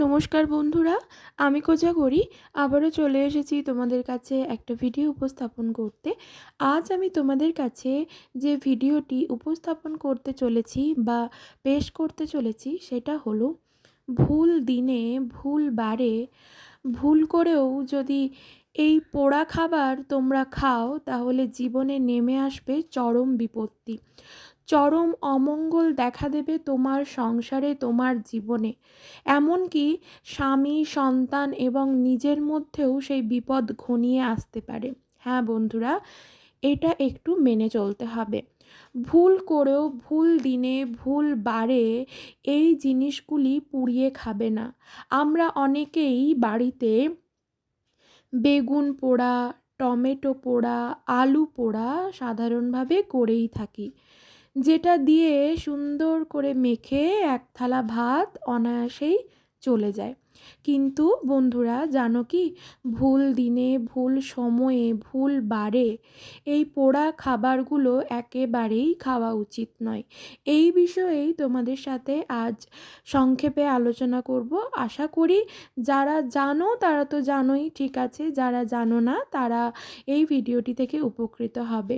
নমস্কার বন্ধুরা, আমি কোজাগরি আবারও চলে এসেছি তোমাদের কাছে একটা ভিডিও উপস্থাপন করতে। আজ আমি তোমাদের কাছে যে ভিডিওটি উপস্থাপন করতে চলেছি বা পেশ করতে চলেছি সেটা হলো ভুল দিনে ভুল বারে ভুল করেও যদি এই পোড়া খাবার তোমরা খাও তাহলে জীবনে নেমে আসবে চরম বিপত্তি, চরম অমঙ্গল দেখা দেবে তোমার সংসারে, তোমার জীবনে। এমনকি স্বামী, সন্তান এবং নিজের মধ্যেও সেই বিপদ ঘনিয়ে আসতে পারে। হ্যাঁ বন্ধুরা, এটা একটু মেনে চলতে হবে। ভুল করেও ভুল দিনে ভুল বারে এই জিনিসগুলি পুড়িয়ে খাবে না। আমরা অনেকেই বাড়িতে বেগুন পোড়া, টমেটো পোড়া, আলু পোড়া সাধারণভাবে করেই থাকি, যেটা দিয়ে সুন্দর করে মেখে এক থালা ভাত অনায়াসেই চলে যায়। কিন্তু বন্ধুরা জানো কি, ভুল দিনে ভুল সময়ে ভুল বারে এই পোড়া খাবারগুলো একেবারেই খাওয়া উচিত নয়। এই বিষয়েই তোমাদের সাথে আজ সংক্ষেপে আলোচনা করব। আশা করি যারা জানো তারা তো জানোই, ঠিক আছে, যারা জানো না তারা এই ভিডিওটি থেকে উপকৃত হবে।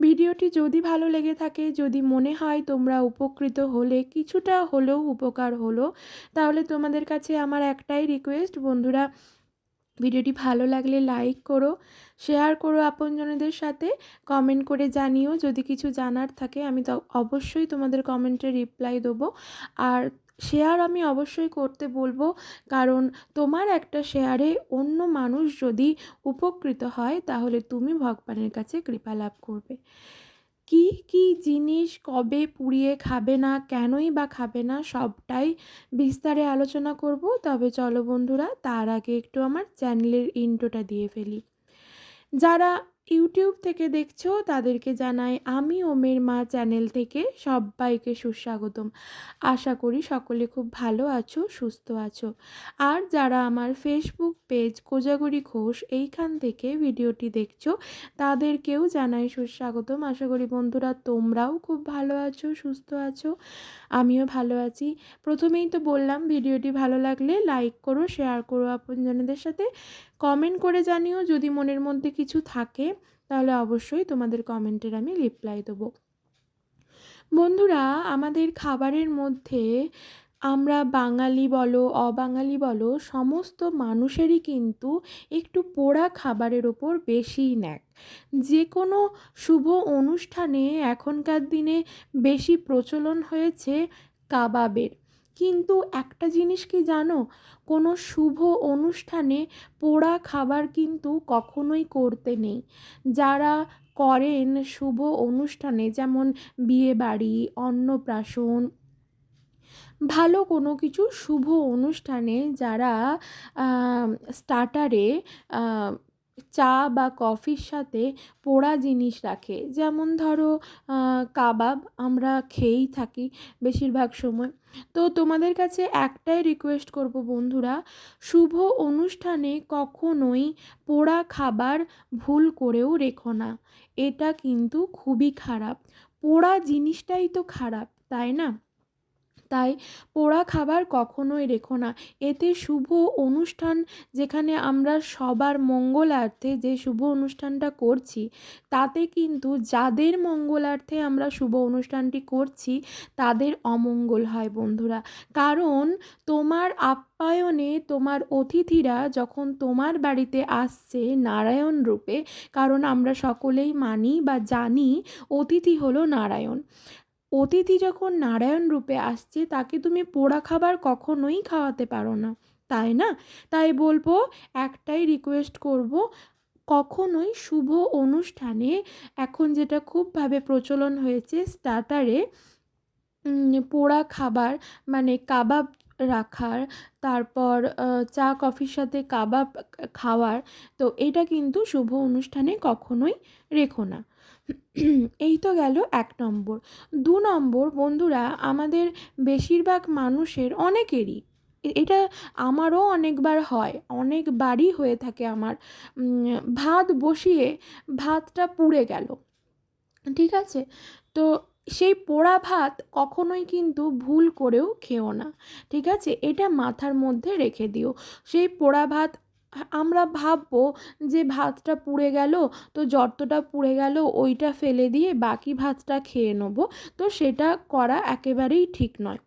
ভিডিওটি যদি ভালো লেগে থাকে, যদি মনে হয় তোমরা উপকৃত হলে, কিছুটা হলেও উপকার হলো, তাহলে তোমাদের কাছে আমার একটাই রিকোয়েস্ট বন্ধুরা, ভিডিওটি ভালো লাগলে লাইক করো, শেয়ার করো আপনজনদের সাথে, কমেন্ট করে জানিও যদি কিছু জানার থাকে। আমি তো অবশ্যই তোমাদের কমেন্টে রিপ্লাই দেবো। আর শেয়ার আমি অবশ্যই করতে বলবো, কারণ তোমার একটা শেয়ারে অন্য মানুষ যদি উপকৃত হয় তাহলে তুমি ভগবানের কাছে কৃপা লাভ করবে। কি কি জিনিস কবে পুড়িয়ে খাবে না, কেনই বা খাবে না, সবটাই বিস্তারে আলোচনা করব। তবে চলো বন্ধুরা, তার আগে একটু আমার চ্যানেলের ইন্ট্রোটা দিয়ে ফেলি। যারা ইউটিউব থেকে দেখছো তাদেরকে জানাই আমি ওমের মা চ্যানেল থেকে সবাইকে সুস্বাগতম। আশা করি সকলে খুব ভালো আছো, সুস্থ আছো। আর যারা আমার ফেসবুক পেজ কোজাগরি ঘোষ এইখান থেকে ভিডিওটি দেখছো তাদেরকেও জানাই সুস্বাগতম। আশা করি বন্ধুরা তোমরাও খুব ভালো আছো, সুস্থ আছো, আমিও ভালো আছি। প্রথমেই তো বললাম, ভিডিওটি ভালো লাগলে লাইক করো, শেয়ার করো আপনজনদের সাথে, কমেন্ট করে জানিও যদি মনের মধ্যে কিছু থাকে, তাহলে অবশ্যই তোমাদের কমেন্টের আমি রিপ্লাই দেবো। বন্ধুরা, আমাদের খাবারের মধ্যে আমরা বাঙালি বলো অবাঙালি বলো সমস্ত মানুষেরই কিন্তু একটু পোড়া খাবারের ওপর বেশিই ন্যাক। যে কোনো শুভ অনুষ্ঠানে এখনকার দিনে বেশি প্রচলন হয়েছে কাবাবের। কিন্তু একটা জিনিস কি জানো, কোনো শুভ অনুষ্ঠানে পোড়া খাবার কিন্তু কখনোই করতে নেই। যারা করেন শুভ অনুষ্ঠানে, যেমন বিয়েবাড়ি, অন্নপ্রাশন, ভালো কোনো কিছু শুভ অনুষ্ঠানে যারা স্টার্টারে চা বা কফির সাথে পোড়া জিনিস রাখে, যেমন ধরো কাবাব আমরা খেয়েই থাকি বেশিরভাগ সময়। তো তোমাদের কাছে একটাই রিকোয়েস্ট করব বন্ধুরা, শুভ অনুষ্ঠানে কখনোই পোড়া খাবার ভুল করেও রেখো না। এটা কিন্তু খুবই খারাপ। পোড়া জিনিসটাই তো খারাপ, তাই না? তাই পোড়া খাবার কখনোই রেখো না। এতে শুভ অনুষ্ঠান, যেখানে আমরা সবার মঙ্গলার্থে যে শুভ অনুষ্ঠানটা করছি, তাতে কিন্তু যাদের মঙ্গলার্থে আমরা শুভ অনুষ্ঠানটি করছি তাদের অমঙ্গল হয় বন্ধুরা। কারণ তোমার আপ্যায়নে তোমার অতিথিরা যখন তোমার বাড়িতে আসছে নারায়ণ রূপে, কারণ আমরা সকলেই মানি বা জানি অতিথি হলো নারায়ণ, অতিথি যখন নারায়ণ রূপে আসছে তাকে তুমি পোড়া খাবার কখনোই খাওয়াতে পারো না, তাই না? তাই বলবো, একটাই রিকোয়েস্ট করব, কখনোই শুভ অনুষ্ঠানে, এখন যেটা খুবভাবে প্রচলন হয়েছে স্টার্টারে পোড়া খাবার, মানে কাবাব রাখার, তারপর চা কফির সাথে কাবাব খাওয়ার, তো এটা কিন্তু শুভ অনুষ্ঠানে কখনোই রেখো না। এই তো গেল 1 নম্বর। 2 নম্বর বন্ধুরা, আমাদের বেশিরভাগ মানুষের, অনেকেরই এটা, আমারও অনেকবার হয়, অনেকবারই হয়ে থাকে আমার, ভাত বসিয়ে ভাতটা পুড়ে গেল, ঠিক আছে? তো সেই পোড়া ভাত কখনোই কিন্তু ভুল করেও খেও না, ঠিক আছে? এটা মাথার মধ্যে রেখে দিও। সেই পোড়া ভাত আমরা ভাববো যে ভাতটা পুড়ে গেল, তো যতটা পুড়ে গেল ওইটা ফেলে দিয়ে বাকি ভাতটা খেয়ে নেবো, তো সেটা করা একেবারেই ঠিক নয়।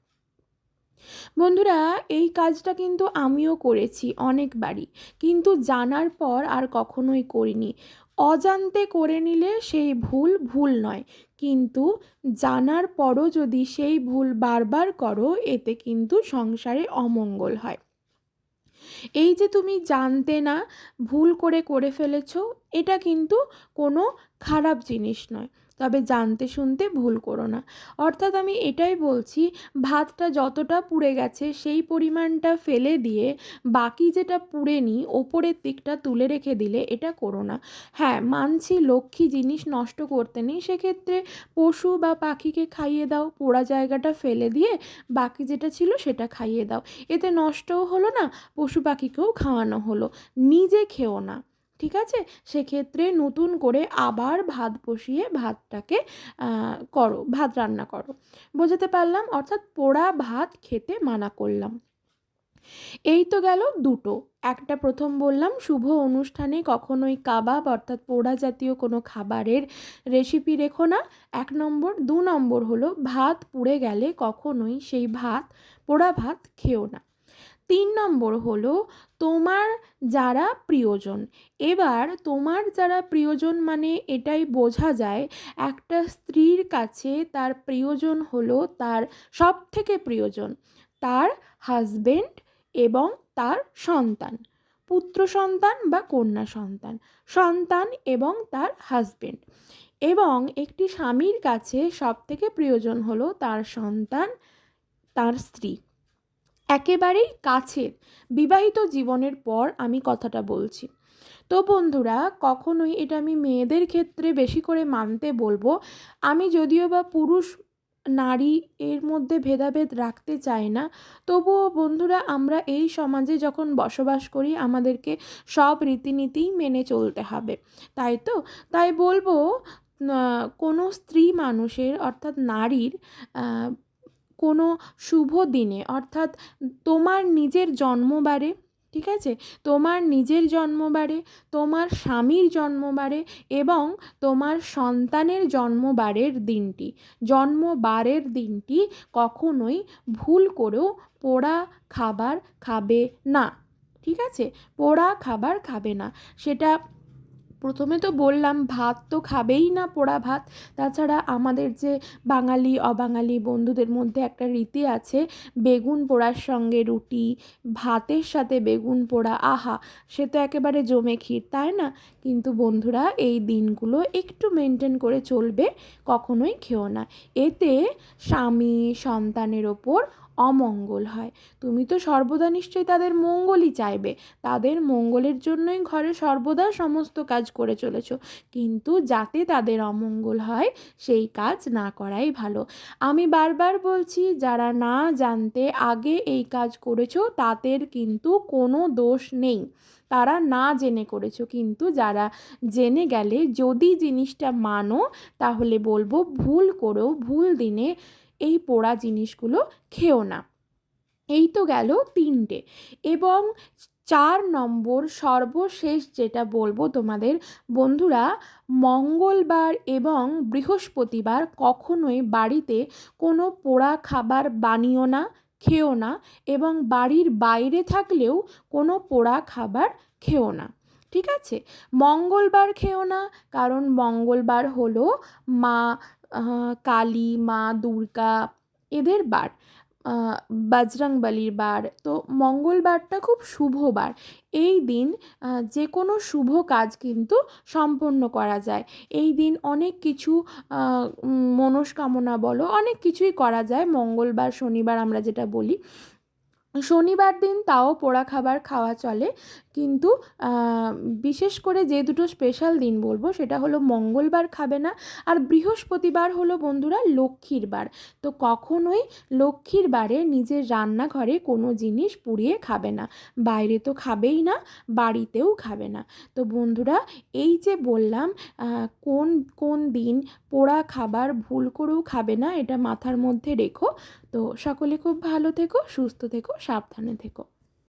বন্ধুরা, এই কাজটা কিন্তু আমিও করেছি অনেকবারই, কিন্তু জানার পর আর কখনোই করিনি। অজান্তে করে নিলে সেই ভুল ভুল নয়, কিন্তু জানার পরও যদি সেই ভুল বারবার করো এতে কিন্তু সংসারে অমঙ্গল হয়। এই যে তুমি জানতে না ভুল করে করে ফেলেছো, এটা কিন্তু কোনো খারাপ জিনিস নয়, তবে জানতে শুনতে ভুল করো না। অর্থাৎ আমি এটাই বলছি, ভাতটা যতটা পুড়ে গেছে সেই পরিমাণটা ফেলে দিয়ে বাকি যেটা পুড়েনি ওপরের দিকটা তুলে রেখে দিলে এটা করো না। হ্যাঁ, মানছি লক্ষ্মী জিনিস নষ্ট করতে নেই, সেক্ষেত্রে পশু বা পাখিকে খাইয়ে দাও, পোড়া জায়গাটা ফেলে দিয়ে বাকি যেটা ছিল সেটা খাইয়ে দাও, এতে নষ্টও হলো না, পশু পাখিকেও খাওয়ানো হলো, নিজে খেও না, ঠিক আছে? সেক্ষেত্রে নতুন করে আবার ভাত বসিয়ে ভাতটাকে করো, ভাত রান্না করো। বোঝাতে পারলাম? অর্থাৎ পোড়া ভাত খেতে মানা করলাম। এই তো গেল দুটো। একটা প্রথম বললাম শুভ অনুষ্ঠানে কখনোই কাবাব অর্থাৎ পোড়া জাতীয় কোনো খাবারের রেসিপি রেখো না, 1 নম্বর। 2 নম্বর হলো ভাত পুড়ে গেলে কখনোই সেই ভাত, পোড়া ভাত খেও না। 3 নম্বর হলো তোমার যারা প্রিয়জন। এবার তোমার যারা প্রিয়জন মানে এটাই বোঝা যায়, একটা স্ত্রীর কাছে তার প্রিয়জন হলো তার সবথেকে প্রিয়জন তার হাজবেন্ড এবং তার সন্তান, পুত্র সন্তান বা কন্যা সন্তান, সন্তান এবং তার হাজবেন্ড। এবং একটি স্বামীর কাছে সবথেকে প্রিয়জন হলো তার সন্তান, তার স্ত্রী, একেবারেই কাছের। বিবাহিত জীবনের পর আমি কথাটা বলছি। তো বন্ধুরা, কখনোই এটা আমি মেয়েদের ক্ষেত্রে বেশি করে মানতে বলবো। আমি যদিও বা পুরুষ নারী এর মধ্যে ভেদাভেদ রাখতে চাই না, তবুও বন্ধুরা আমরা এই সমাজে যখন বসবাস করি আমাদেরকে সব রীতিনীতিই মেনে চলতে হবে, তাই তো? তাই বলবো কোনো স্ত্রী মানুষের অর্থাৎ নারীর কোনো শুভ দিনে অর্থাৎ তোমার নিজের জন্মবারে, ঠিক আছে, তোমার নিজের জন্মবারে, তোমার স্বামীর জন্মবারে এবং তোমার সন্তানের জন্মবারের দিনটি কখনোই ভুল করেও পোড়া খাবার খাবে না, ঠিক আছে? পোড়া খাবার খাবে না। সেটা প্রথমে তো বললাম ভাত তো খাবেই না, পোড়া ভাত। তাছাড়া আমাদের যে বাঙালি অবাঙালি বন্ধুদের মধ্যে একটা রীতি আছে, বেগুন পোড়ার সঙ্গে রুটি, ভাতের সাথে বেগুন পোড়া, আহা, সে তো একেবারে জমে ক্ষীর, তাই না? কিন্তু বন্ধুরা এই দিনগুলো একটু মেনটেন করে চলবে, কখনোই খেও না। এতে স্বামী সন্তানের ওপর অমঙ্গল হয়। তুমি তো সর্বদা নিশ্চয়ই তাদের মঙ্গলই চাইবে, তাদের মঙ্গলের জন্যই ঘরে সর্বদা সমস্ত কাজ করে চলেছো, কিন্তু যাতে তাদের অমঙ্গল হয় সেই কাজ না করাই ভালো। আমি বারবার বলছি, যারা না জানতে আগে এই কাজ করেছো তাদের কিন্তু কোনো দোষ নেই, তারা না জেনে করেছো। কিন্তু যারা জেনে গেলে যদি জিনিসটা মানো, তাহলে বলবো ভুল করেও ভুল দিনে এই পোড়া জিনিসগুলো খেও না। এই তো গেল 3টে। এবং 4 নম্বর সর্বশেষ যেটা বলবো তোমাদের, বন্ধুরা, মঙ্গলবার এবং বৃহস্পতিবার কখনোই বাড়িতে কোনো পোড়া খাবার বানিও না, খেও না, এবং বাড়ির বাইরে থাকলেও কোনো পোড়া খাবার খেও না, ঠিক আছে? মঙ্গলবার খেও না, কারণ মঙ্গলবার হলো মা কালী, মা দুর্গা এদের বার, বজরংবলির বার, তো মঙ্গলবারটা খুব শুভ বার। এই দিন যে কোনো শুভ কাজ কিন্তু সম্পন্ন করা যায়। এই দিন অনেক কিছু মনস্কামনা বলো, অনেক কিছুই করা যায় মঙ্গলবার শনিবার আমরা যেটা বলি। শনিবার দিন তাও পোড়া খাবার খাওয়া চলে, কিন্তু বিশেষ করে যে দুটো স্পেশাল দিন বলবো সেটা হলো মঙ্গলবার খাবে না, আর বৃহস্পতিবার হলো বন্ধুরা লক্ষ্মীর বার। তো কখনোই লক্ষ্মীর বারে নিজের রান্নাঘরে কোনো জিনিস পুড়িয়ে খাবে না, বাইরে তো খাবেই না, বাড়িতেও খাবে না। তো বন্ধুরা, এই যে বললাম কোন কোন দিন পোড়া খাবার ভুল করেও খাবে না, এটা মাথার মধ্যে রেখো। তো সকলে খুব ভালো থেকো, সুস্থ থেকো, সাবধানে থেকো।